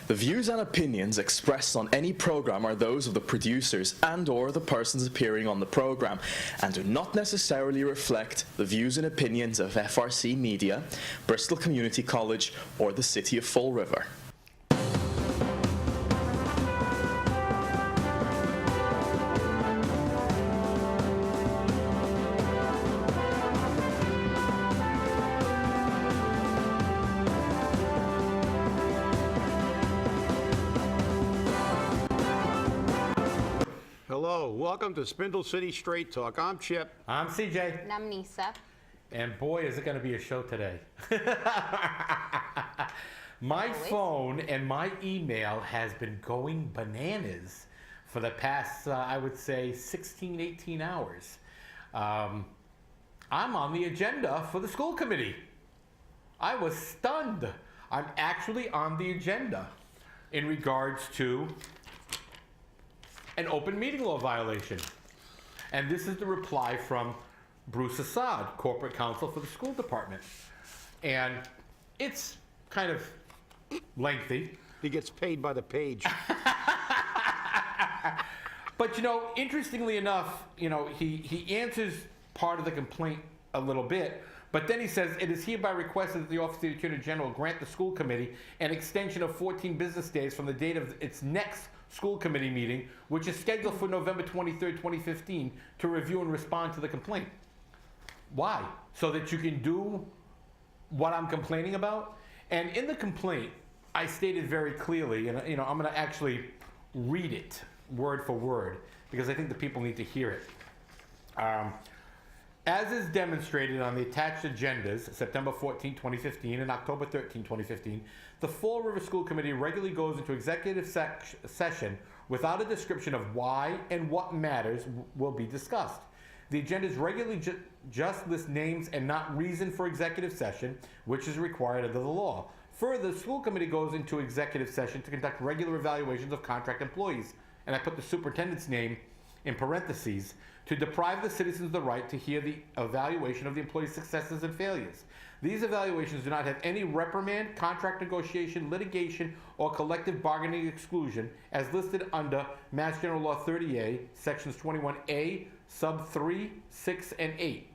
The views and opinions expressed on any program are those of the producers and/or the persons appearing on the program, and do not necessarily reflect the views and opinions of FRC Media, Bristol Community College, or the City of Fall River. Hello, welcome to Spindle City Straight Talk. I'm Chip. I'm CJ. And I'm Niza. And boy, is it going to be a show today. My phone and my email has been going bananas for the past, I would say, 16, 18 hours. I'm on the agenda for the school committee. I was stunned. I'm actually on the agenda in regards to an open meeting law violation. And this is the reply from Bruce Assad, corporate counsel for the school department. And it's kind of lengthy. He gets paid by the page. But, you know, interestingly enough, you know, he answers part of the complaint a little bit, but then he says, it is hereby requested that the Office of the Attorney General grant the school committee an extension of 14 business days from the date of its next school committee meeting, which is scheduled for November 23rd, 2015, to review and respond to the complaint. Why? So that you can do what I'm complaining about? And in the complaint, I stated very clearly, and you know, I'm going to actually read it word for word, because I think the people need to hear it. As is demonstrated on the attached agendas, September 14, 2015 and October 13, 2015, the Fall River School Committee regularly goes into executive session without a description of why and what matters will be discussed. The agendas regularly just list names and not reason for executive session, which is required under the law. Further, the school committee goes into executive session to conduct regular evaluations of contract employees, and I put the superintendent's name in parentheses, to deprive the citizens of the right to hear the evaluation of the employee's successes and failures. These evaluations do not have any reprimand, contract negotiation, litigation, or collective bargaining exclusion as listed under Mass General Law 30A, Sections 21A, Sub 3, 6, and 8.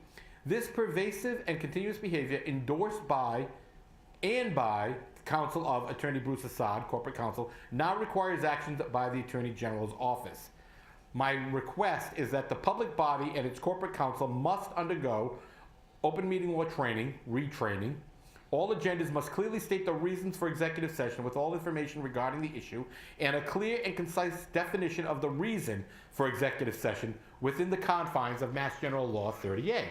This pervasive and continuous behavior endorsed by counsel of Attorney Bruce Assad, corporate counsel, now requires actions by the Attorney General's office. My request is that the public body and its corporate counsel must undergo open meeting law training, retraining. All agendas must clearly state the reasons for executive session with all information regarding the issue and a clear and concise definition of the reason for executive session within the confines of Mass General Law 30A.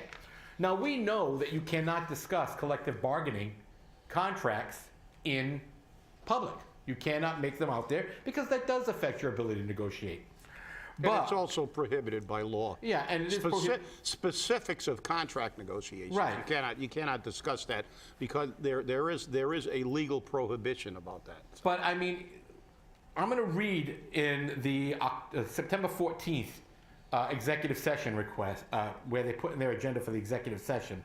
Now, we know that you cannot discuss collective bargaining contracts in public. You cannot make them out there because that does affect your ability to negotiate. But it's also prohibited by law. Yeah, and it is specifics of contract negotiations. Right. You cannot discuss that because there is a legal prohibition about that. But I mean, I'm going to read in the September 14th executive session request, where they put in their agenda for the executive session,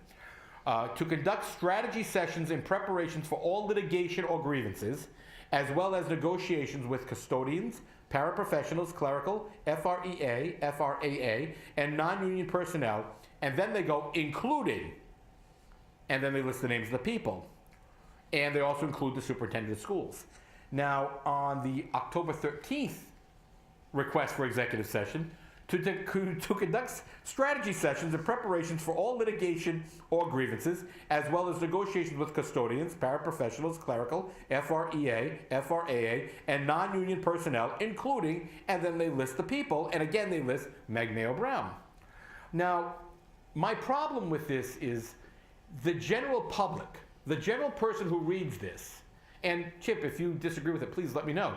to conduct strategy sessions in preparations for all litigation or grievances, as well as negotiations with custodians, paraprofessionals, clerical, FREA, FRAA, and non-union personnel, and then they go including, and then they list the names of the people. And they also include the superintendent of schools. Now, on the October 13th request for executive session, to conduct strategy sessions and preparations for all litigation or grievances, as well as negotiations with custodians, paraprofessionals, clerical, FREA, FRAA, and non-union personnel, including, and then they list the people, and again they list Meg Mayo Brown. Now, my problem with this is the general public, the general person who reads this, and Chip, if you disagree with it, please let me know,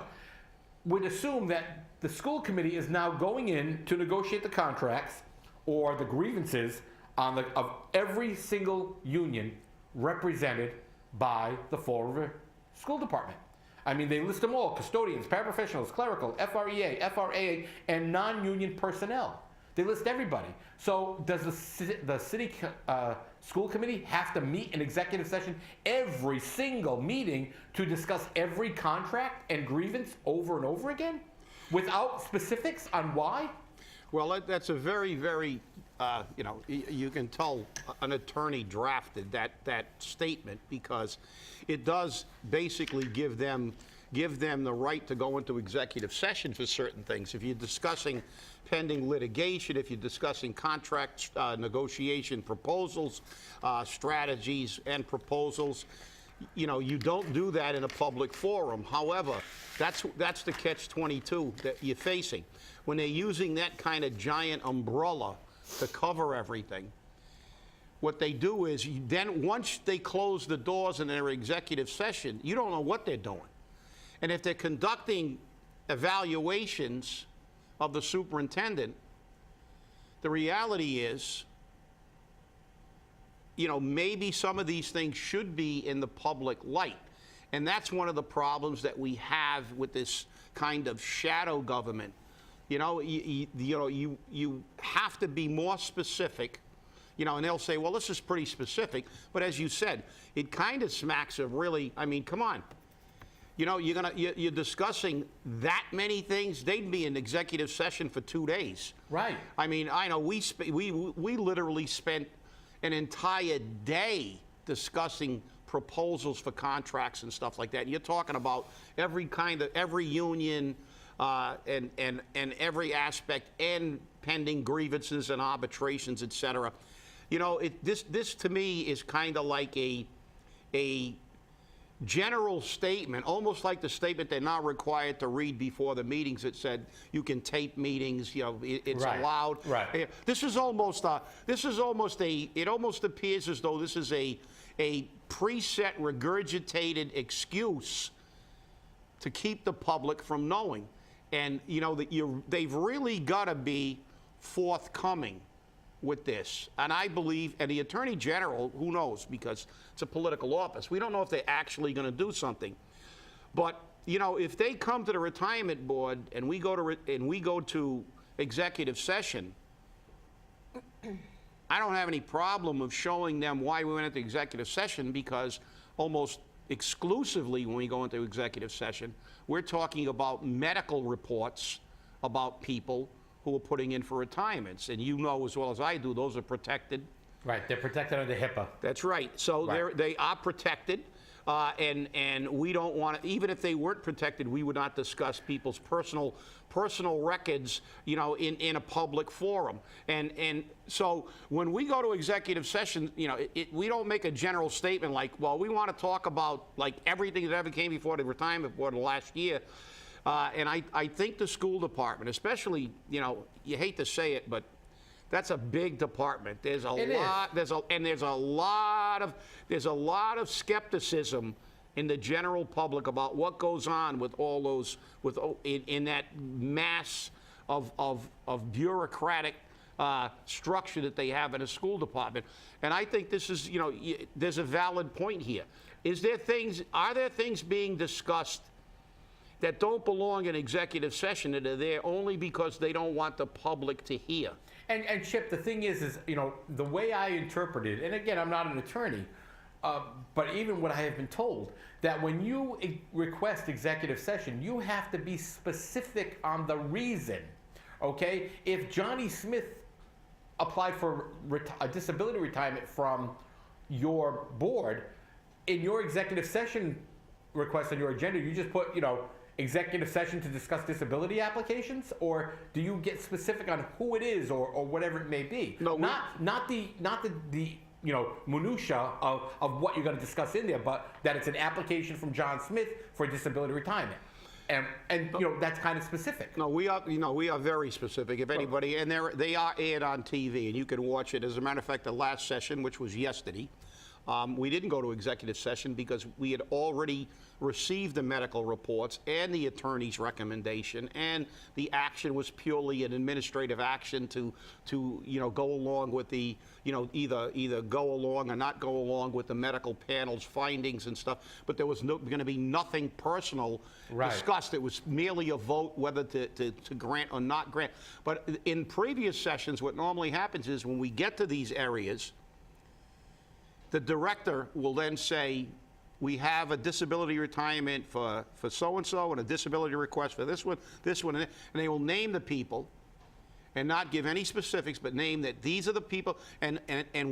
would assume that the school committee is now going in to negotiate the contracts or the grievances of every single union represented by the Fall River School Department. I mean, they list them all: custodians, paraprofessionals, clerical, FREA, FRAA, and non-union personnel. They list everybody. So does the city school committee have to meet in executive session every single meeting to discuss every contract and grievance over and over again without specifics on why? Well, that's a very, very, you can tell an attorney drafted that statement, because it does basically give them the right to go into executive session for certain things. If you're discussing pending litigation, if you're discussing contract negotiation proposals, strategies and proposals, you don't do that in a public forum. However, that's the catch-22 that you're facing. When they're using that kind of giant umbrella to cover everything, what they do is then once they close the doors in their executive session, you don't know what they're doing. And if they're conducting evaluations of the superintendent, the reality is, maybe some of these things should be in the public light. And that's one of the problems that we have with this kind of shadow government. You have to be more specific, and they'll say, well, this is pretty specific. But as you said, it kind of smacks of really, come on. You're discussing that many things. They'd be in executive session for 2 days. Right. I know we literally spent an entire day discussing proposals for contracts and stuff like that. And you're talking about every union and every aspect, and pending grievances and arbitrations, et cetera. This to me is kind of like a general statement, almost like the statement they're not required to read before the meetings that said you can tape meetings, it's right. allowed. Right. It almost appears as though this is a preset, regurgitated excuse to keep the public from knowing. And they've really got to be forthcoming with this. And I believe, and the Attorney General, who knows, because it's a political office, we don't know if they're actually going to do something. But if they come to the retirement board and we go to executive session, I don't have any problem of showing them why we went into executive session, because almost exclusively when we go into executive session, we're talking about medical reports about people who are putting in for retirements. And you know as well as I do, those are protected. Right, they're protected under HIPAA. That's right. So Right. they are protected. And we don't want to, even if they weren't protected, we would not discuss people's personal records, in a public forum. And so when we go to executive session, we don't make a general statement like, well, we want to talk about like everything that ever came before the retirement board in the last year. And I think the school department, especially, you hate to say it, but that's a big department. There's a lot of skepticism in the general public about what goes on with all those, in that mass of bureaucratic structure that they have in a school department. And I think this is, there's a valid point here. Are there things being discussed that don't belong in executive session, that are there only because they don't want the public to hear? And Chip, the thing is, the way I interpret it, and again, I'm not an attorney, but even what I have been told, that when you request executive session, you have to be specific on the reason, okay? If Johnny Smith applied for a disability retirement from your board, in your executive session request on your agenda, you just put, executive session to discuss disability applications, or do you get specific on who it is or whatever it may be? No, not the minutia of what you're going to discuss in there, but that it's an application from John Smith for a disability retirement. And that's kind of specific. No, we are very specific. If anybody, and they are aired on TV, and you can watch it. As a matter of fact, the last session, which was yesterday, We didn't go to executive session because we had already received the medical reports and the attorney's recommendation, and the action was purely an administrative action to go along with the, either go along or not go along with the medical panel's findings and stuff. But there was going to be nothing personal discussed. It was merely a vote whether to grant or not grant. But in previous sessions, what normally happens is when we get to these areas, the director will then say, we have a disability retirement for so-and-so and a disability request for this one, and they will name the people and not give any specifics, but name that these are the people, and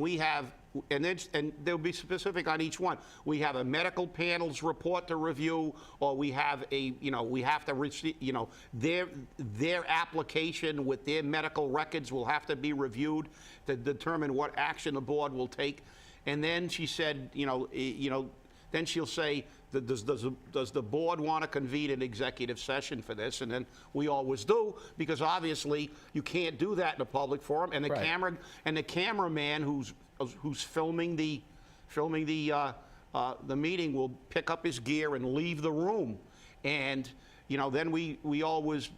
we have, and they'll be specific on each one. We have a medical panel's report to review, or we have we have to receive, their application with their medical records will have to be reviewed to determine what action the board will take. And then she said, then she'll say, does the board want to convene an executive session for this? And then we always do, because obviously you can't do that in a public forum. And the cameraman who's filming the meeting will pick up his gear and leave the room. And then we always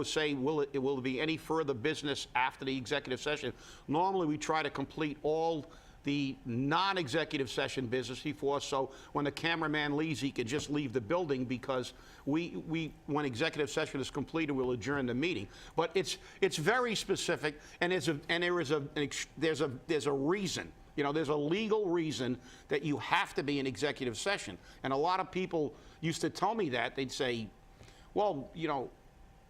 say, will there be any further business after the executive session? Normally we try to complete all the non-executive session business before, so when the cameraman leaves, he can just leave the building, because when executive session is completed, we'll adjourn the meeting. But it's very specific, and there's a reason. There's a legal reason that you have to be in executive session. And a lot of people used to tell me that. They'd say, well,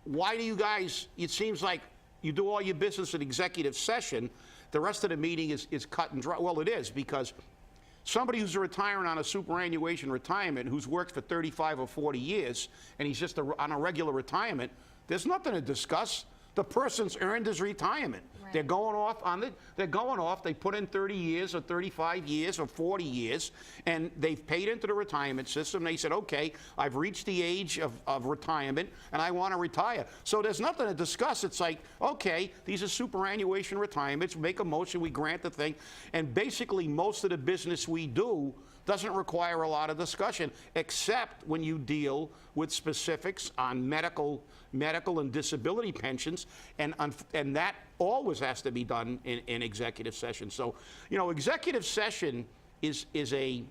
why do you guys, it seems like you do all your business in executive session, the rest of the meeting is cut and dry. Well, it is, because somebody who's retiring on a superannuation retirement, who's worked for 35 or 40 years, and he's just on a regular retirement, there's nothing to discuss. The person's earned his retirement. Right. They're going off, they put in 30 years or 35 years or 40 years, and they've paid into the retirement system. They said, okay, I've reached the age of retirement and I want to retire. So there's nothing to discuss. It's like, okay, these are superannuation retirements, make a motion, we grant the thing. And basically most of the business we do doesn't require a lot of discussion, except when you deal with specifics on medical and disability pensions, and that always has to be done in executive session. So, executive session is a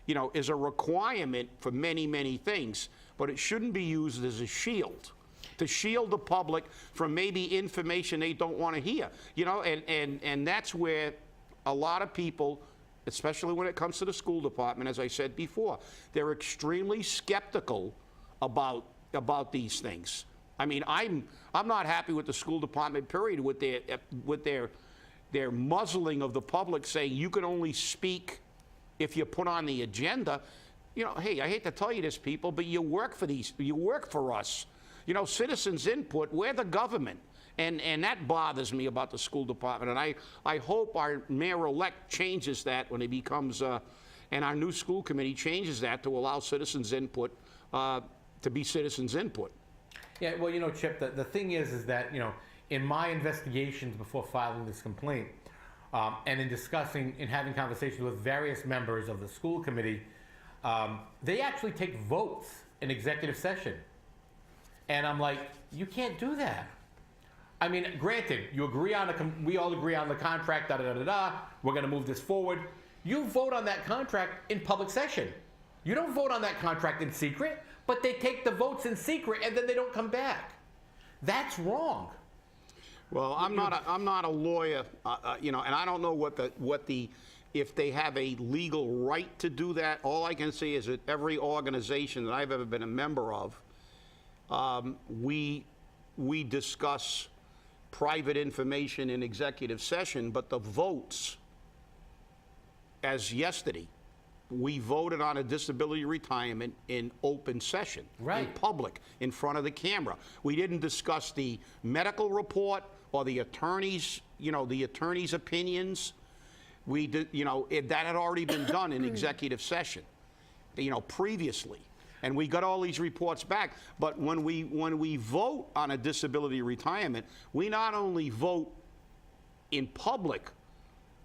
requirement for many things, but it shouldn't be used as a shield to shield the public from maybe information they don't want to hear. And that's where a lot of people, especially when it comes to the school department, as I said before, they're extremely skeptical about these things. I mean, I'm not happy with the school department, period, with their muzzling of the public, saying you can only speak if you put on the agenda. Hey, I hate to tell you this, people, but you work for us. Citizens input, we're the government. And that bothers me about the school department. And I hope our mayor-elect changes that when he becomes, and our new school committee changes that to allow citizens input, to be citizens input. Yeah, well, Chip, the thing is that, in my investigations before filing this complaint, and in discussing and having conversations with various members of the school committee, they actually take votes in executive session. And I'm like, you can't do that. I mean, granted, we all agree on the contract, we're going to move this forward. You vote on that contract in public session. You don't vote on that contract in secret, but they take the votes in secret and then they don't come back. That's wrong. Well, I'm not a lawyer, and I don't know if they have a legal right to do that. All I can say is that every organization that I've ever been a member of, we discuss private information in executive session, but the votes, as yesterday, we voted on a disability retirement in open session, in public, in front of the camera. We didn't discuss the medical report or the attorney's opinions. We did, that had already been done in executive session, previously. And we got all these reports back. But when we vote on a disability retirement, we not only vote in public,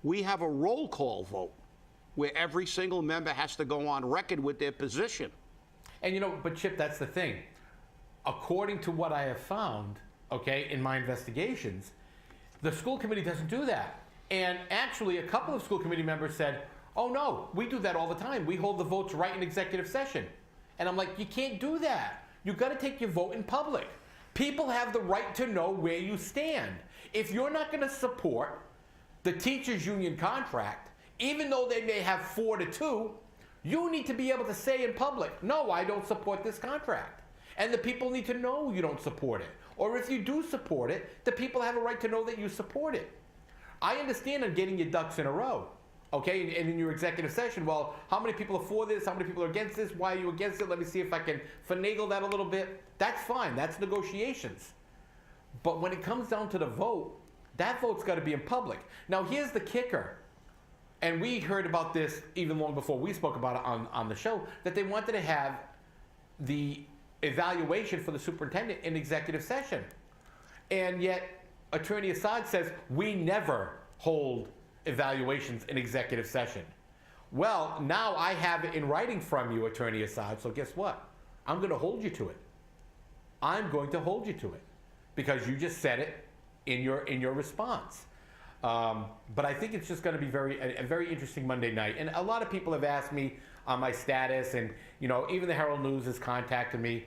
we have a roll call vote where every single member has to go on record with their position. And you know, but Chip, that's the thing. According to what I have found, okay, in my investigations, the school committee doesn't do that. And actually, a couple of school committee members said, oh no, we do that all the time. We hold the votes right in executive session. And I'm like, you can't do that. You've got to take your vote in public. People have the right to know where you stand. If you're not going to support the teachers' union contract, even though they may have 4-2, you need to be able to say in public, no, I don't support this contract. And the people need to know you don't support it. Or if you do support it, the people have a right to know that you support it. I understand on getting your ducks in a row, okay? And in your executive session, well, how many people are for this? How many people are against this? Why are you against it? Let me see if I can finagle that a little bit. That's fine. That's negotiations. But when it comes down to the vote, that vote's got to be in public. Now, here's the kicker. And we heard about this even long before we spoke about it on the show, that they wanted to have the evaluation for the superintendent in executive session. And yet, Attorney Assad says, we never hold evaluations in executive session. Well, now I have it in writing from you, Attorney Assad, so guess what? I'm going to hold you to it. I'm going to hold you to it because you just said it in your response. But I think it's just going to be a very interesting Monday night. And a lot of people have asked me on my status, and you know, even the Herald News has contacted me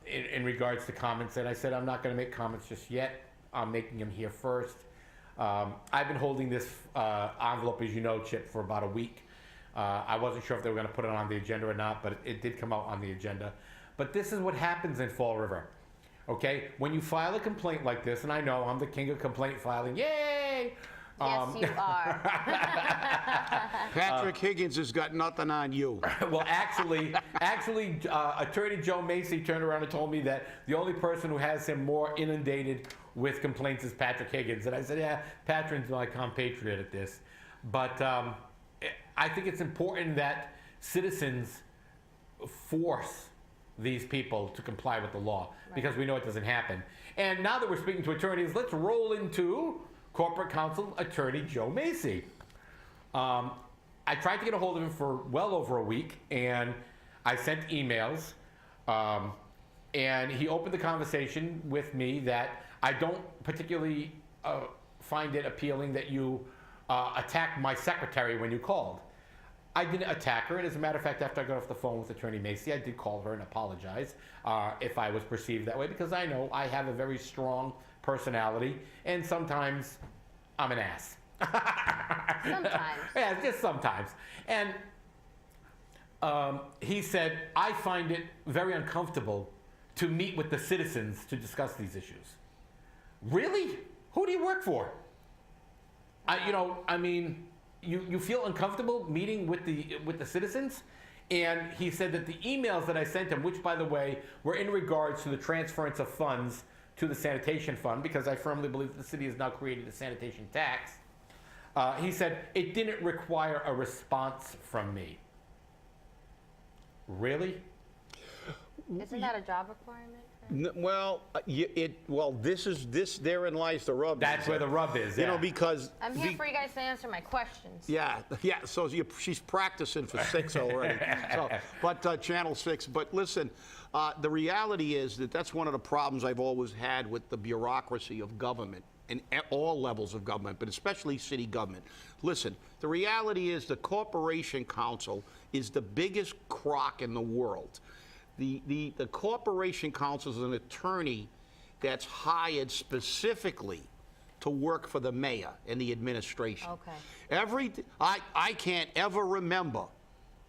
in regards to comments, and I said I'm not going to make comments just yet. I'm making them here first. I've been holding this envelope, as you know, Chip, for about a week. I wasn't sure if they were going to put it on the agenda or not, but it did come out on the agenda. But this is what happens in Fall River. Okay, when you file a complaint like this, and I know I'm the king of complaint filing, yay! Yes, you are. Patrick Higgins has got nothing on you. Well, actually, Attorney Joe Macy turned around and told me that the only person who has him more inundated with complaints is Patrick Higgins. And I said, yeah, Patrick's my compatriot at this. But I think it's important that citizens force these people to comply with the law, because we know it doesn't happen. And now that we're speaking to attorneys, let's roll into Corporate Counsel Attorney Joe Macy. I tried to get a hold of him for well over a week, and I sent emails, and he opened the conversation with me that I don't particularly find it appealing that you attacked my secretary when you called. I didn't attack her, and as a matter of fact, after I got off the phone with Attorney Macy, I did call her and apologize if I was perceived that way, because I know I have a very strong personality, and sometimes I'm an ass. Sometimes. Yeah, just sometimes. And he said, I find it very uncomfortable to meet with the citizens to discuss these issues. Really? Who do you work for? You feel uncomfortable meeting with the citizens? And he said that the emails that I sent him, which by the way were in regards to the transference of funds to the sanitation fund, because I firmly believe that the city has now created a sanitation tax, he said it didn't require a response from me. Really? Isn't that a job requirement? Therein lies the rub. That's where the rub is. You Yeah. know, because I'm here for you guys to answer my questions. yeah. So she's practicing for 6 already. Channel 6. But listen, the reality is that that's one of the problems I've always had with the bureaucracy of government and all levels of government, but especially city government. Listen, the reality is the Corporation Counsel is the biggest crock in the world. The Corporation Counsel is an attorney that's hired specifically to work for the mayor and the administration. Okay. I can't ever remember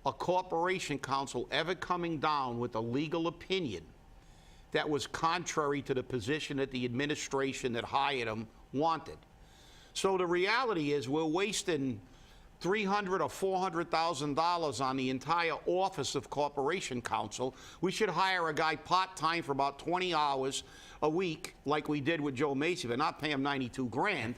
a Corporation Counsel ever coming down with a legal opinion that was contrary to the position that the administration that hired him wanted. So the reality is we're wasting $300,000 or $400,000 on the entire office of Corporation Counsel. We should hire a guy part-time for about 20 hours a week, like we did with Joe Macy, but not pay him 92 grand.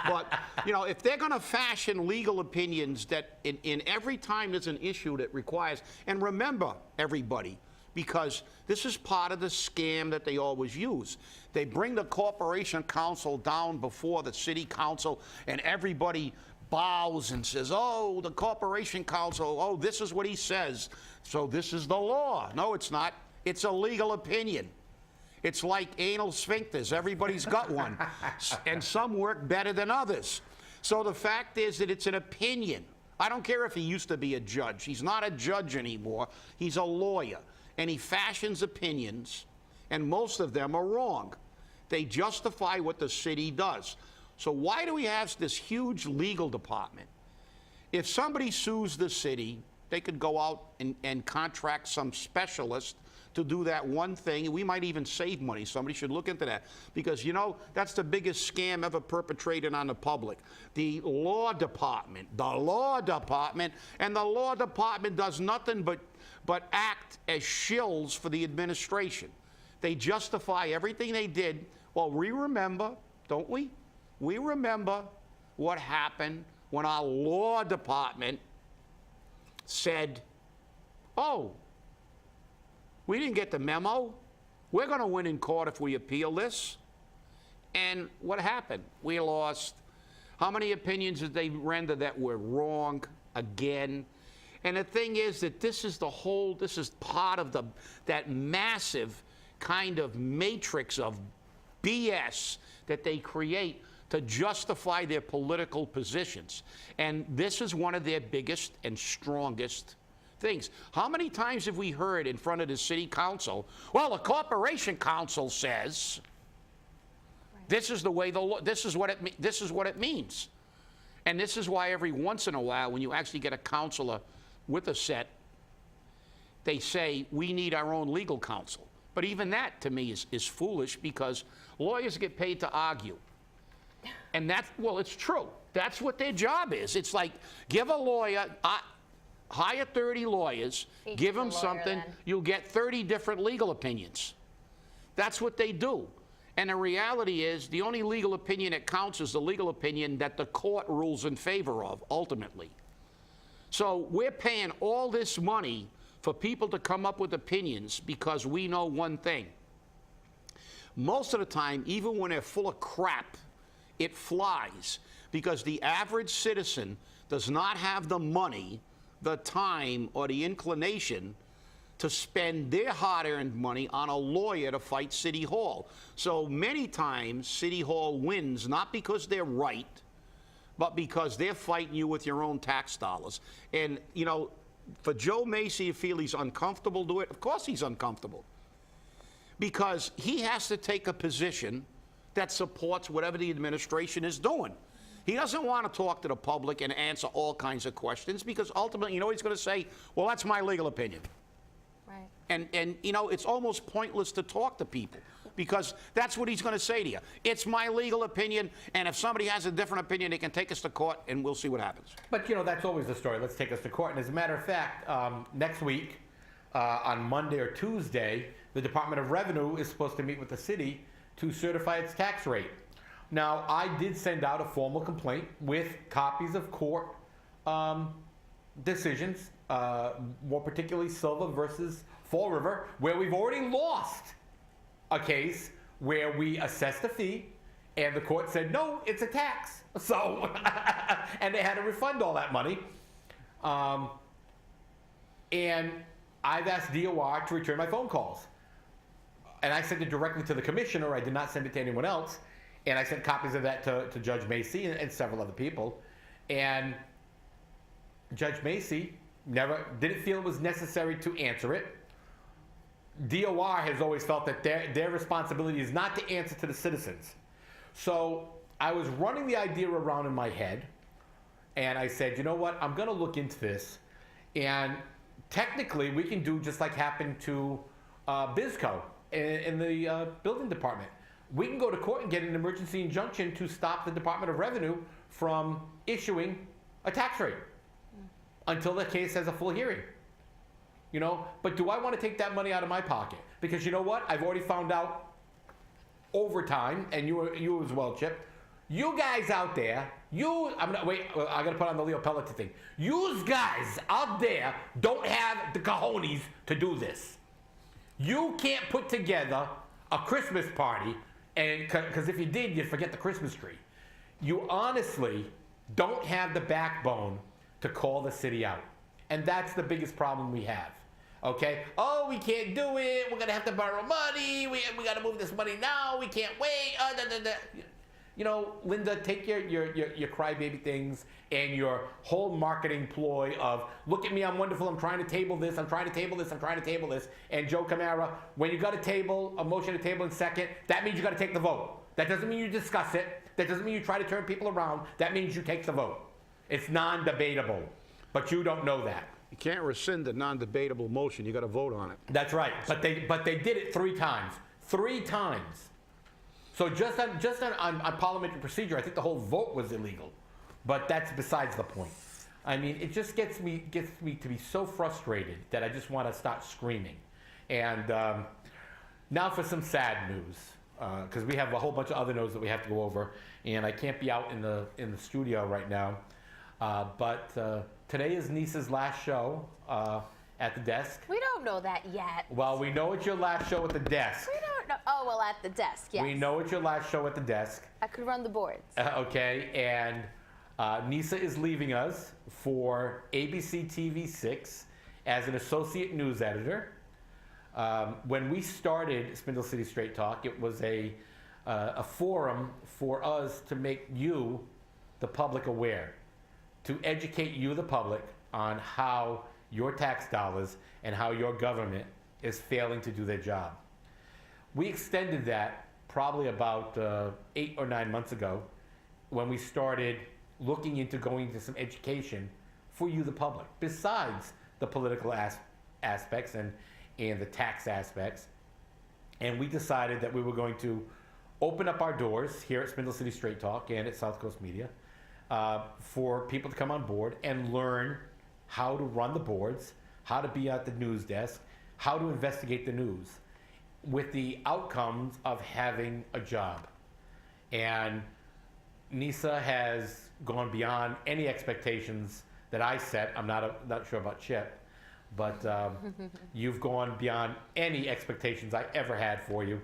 But, you know, if they're gonna fashion legal opinions that in every time there's an issue that requires, and remember, everybody, because this is part of the scam that they always use. They bring the Corporation Counsel down before the City Council, and everybody bows and says, oh, the Corporation Counsel, oh, this is what he says, so this is the law. No, it's not. It's a legal opinion. It's like anal sphincters. Everybody's got one. And some work better than others. So the fact is that it's an opinion. I don't care if he used to be a judge. He's not a judge anymore. He's a lawyer. And he fashions opinions, and most of them are wrong. They justify what the city does. So why do we have this huge legal department? If somebody sues the city, they could go out and contract some specialist to do that one thing, and we might even save money. Somebody should look into that. Because, you know, that's the biggest scam ever perpetrated on the public. The law department, and the law department does nothing but act as shills for the administration. They justify everything they did. Well, we remember, don't we? We remember what happened when our law department said, oh, we didn't get the memo. We're going to win in court if we appeal this. And what happened? We lost. How many opinions did they render that were wrong again? And the thing is that this is part of that massive kind of matrix of BS that they create to justify their political positions. And this is one of their biggest and strongest things. How many times have we heard in front of the city council, well, the Corporation Counsel says, this is the way the law, this is what it means. And this is why every once in a while, when you actually get a counselor with a set, they say, we need our own legal counsel. But even that, to me, is foolish, because lawyers get paid to argue. And that's, well, it's true. That's what their job is. It's like, give a lawyer, hire 30 lawyers, give them something, you'll get 30 different legal opinions. That's what they do. And the reality is, the only legal opinion that counts is the legal opinion that the court rules in favor of, ultimately. So we're paying all this money for people to come up with opinions because we know one thing. Most of the time, even when they're full of crap, it flies, because the average citizen does not have the money, the time, or the inclination to spend their hard-earned money on a lawyer to fight City Hall. So many times, City Hall wins not because they're right, but because they're fighting you with your own tax dollars. And, you know, for Joe Macy to feel he's uncomfortable to it, of course he's uncomfortable. Because he has to take a position that supports whatever the administration is doing. He doesn't want to talk to the public and answer all kinds of questions, because ultimately, you know what he's going to say? Well, that's my legal opinion. Right. And you know, it's almost pointless to talk to people, because that's what he's going to say to you. It's my legal opinion, and if somebody has a different opinion, they can take us to court, and we'll see what happens. But, you know, that's always the story. Let's take us to court. And as a matter of fact, next week, on Monday or Tuesday, the Department of Revenue is supposed to meet with the city to certify its tax rate. Now, I did send out a formal complaint with copies of court decisions, more particularly Silva versus Fall River, where we've already lost a case where we assessed a fee and the court said, no, it's a tax. So, and they had to refund all that money. And I've asked DOR to return my phone calls. And I sent it directly to the commissioner. I did not send it to anyone else. And I sent copies of that to Judge Macy and several other people. And Judge Macy didn't feel it was necessary to answer it. DOR has always felt that their responsibility is not to answer to the citizens. So I was running the idea around in my head, and I said, you know what, I'm going to look into this. And technically, we can do just like happened to BizCo in the building department. We can go to court and get an emergency injunction to stop the Department of Revenue from issuing a tax rate until the case has a full hearing. You know, but do I want to take that money out of my pocket? Because you know what? I've already found out over time, and you as well, Chip. You guys out there, I gotta put on the Leo Pelletti thing. You guys out there don't have the cojones to do this. You can't put together a Christmas party, and because if you did, you'd forget the Christmas tree. You honestly don't have the backbone to call the city out. And that's the biggest problem we have. Okay? Oh, we can't do it. We're going to have to borrow money. We got to move this money now. We can't wait. You know, Linda, take your crybaby things and your whole marketing ploy of, look at me, I'm wonderful, I'm trying to table this, I'm trying to table this, I'm trying to table this. And Joe Camara, when you got a motion to table in second, that means you got to take the vote. That doesn't mean you discuss it. That doesn't mean you try to turn people around. That means you take the vote. It's non-debatable. But you don't know that. You can't rescind a non-debatable motion. You got to vote on it. That's right. But they did it 3 times. 3 times. So just on parliamentary procedure, I think the whole vote was illegal. But that's besides the point. I mean, it just gets me to be so frustrated that I just want to start screaming. And now for some sad news, because we have a whole bunch of other news that we have to go over, and I can't be out in the studio right now. But today is Niza's last show at the desk. We don't know that yet. Well, we know it's your last show at the desk. We don't know. Oh, well, at the desk, yes. We know it's your last show at the desk. I could run the boards. Okay, and Niza is leaving us for ABC TV 6 as an associate news editor. When we started Spindle City Straight Talk, it was a forum for us to make you, the public, aware, to educate you, the public, on how your tax dollars and how your government is failing to do their job. We extended that probably about 8 or 9 months ago when we started looking into going into some education for you, the public, besides the political aspects and the tax aspects. And we decided that we were going to open up our doors here at Spindle City Straight Talk and at South Coast Media for people to come on board and learn how to run the boards, how to be at the news desk, how to investigate the news, with the outcomes of having a job. And Niza has gone beyond any expectations that I set. I'm not sure about Chip, but you've gone beyond any expectations I ever had for you.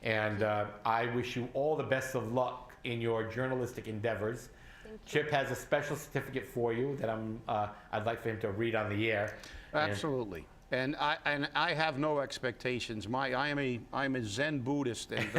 And I wish you all the best of luck in your journalistic endeavors. Chip has a special certificate for you that I'd like for him to read on the air. Absolutely. And I have no expectations. I'm a Zen Buddhist, and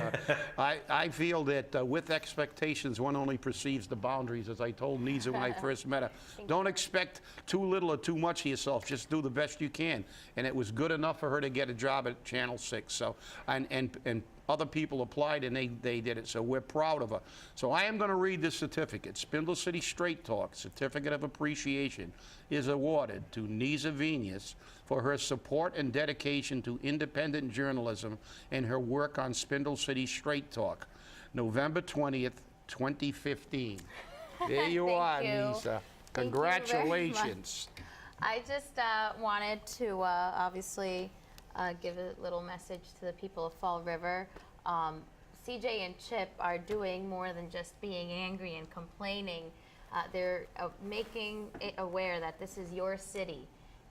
I feel that with expectations, one only perceives the boundaries. As I told Niza when I first met her, don't expect too little or too much of yourself. Just do the best you can. And it was good enough for her to get a job at Channel 6. So and other people applied and they did it. So we're proud of her. So I am going to read this certificate. Spindle City Straight Talk Certificate of Appreciation is awarded to Niza Viñas for her support and dedication to independent journalism and her work on Spindle City Straight Talk, November 20th, 2015. There you are, Niza. Congratulations. I just wanted to obviously give a little message to the people of Fall River. CJ and Chip are doing more than just being angry and complaining. They're making it aware that this is your city,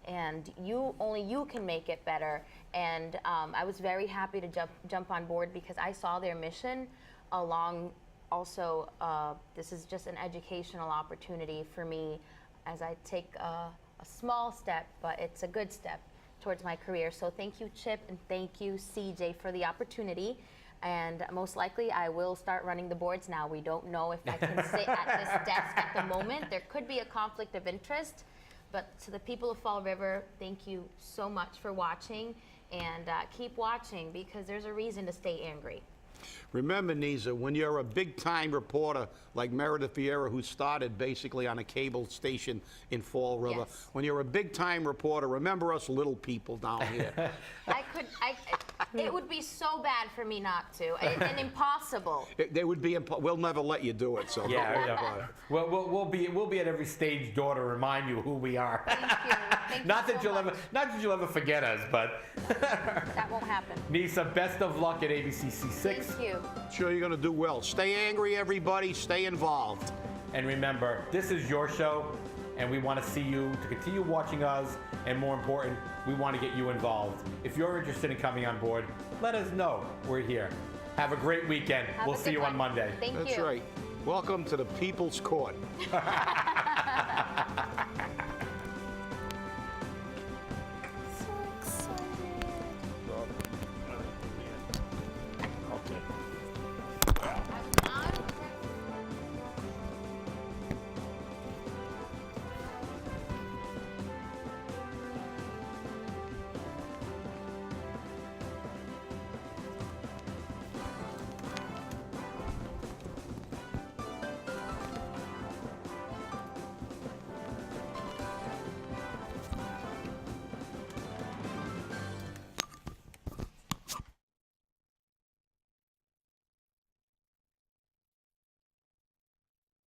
and only you can make it better. And I was very happy to jump on board because I saw their mission along. Also, this is just an educational opportunity for me as I take a small step, but it's a good step towards my career. So thank you, Chip, and thank you, CJ, for the opportunity. And most likely I will start running the boards now. We don't know if I can sit at this desk at the moment. There could be a conflict of interest. But to the people of Fall River, thank you so much for watching. And keep watching, because there's a reason to stay angry. Remember, Niza, when you're a big-time reporter like Meredith Vieira, who started basically on a cable station in Fall River, Yes. when you're a big-time reporter, remember us little people down here. It would be so bad for me not to, and impossible. We'll never let you do it. So Yeah. Well, we'll be at every stage door to remind you who we are. Thank you. Thank Not you that so you'll ever forget us, but That won't happen. Niza, best of luck at ABCC6. Thank you. Sure, you're going to do well. Stay angry, everybody. Stay involved. And remember, this is your show, and we want to see you to continue watching us, and more important, we want to get you involved. If you're interested in coming on board, let us know. We're here. Have a great weekend. Have We'll a see good you on one. Monday. Thank you. That's right. Welcome to the People's Court.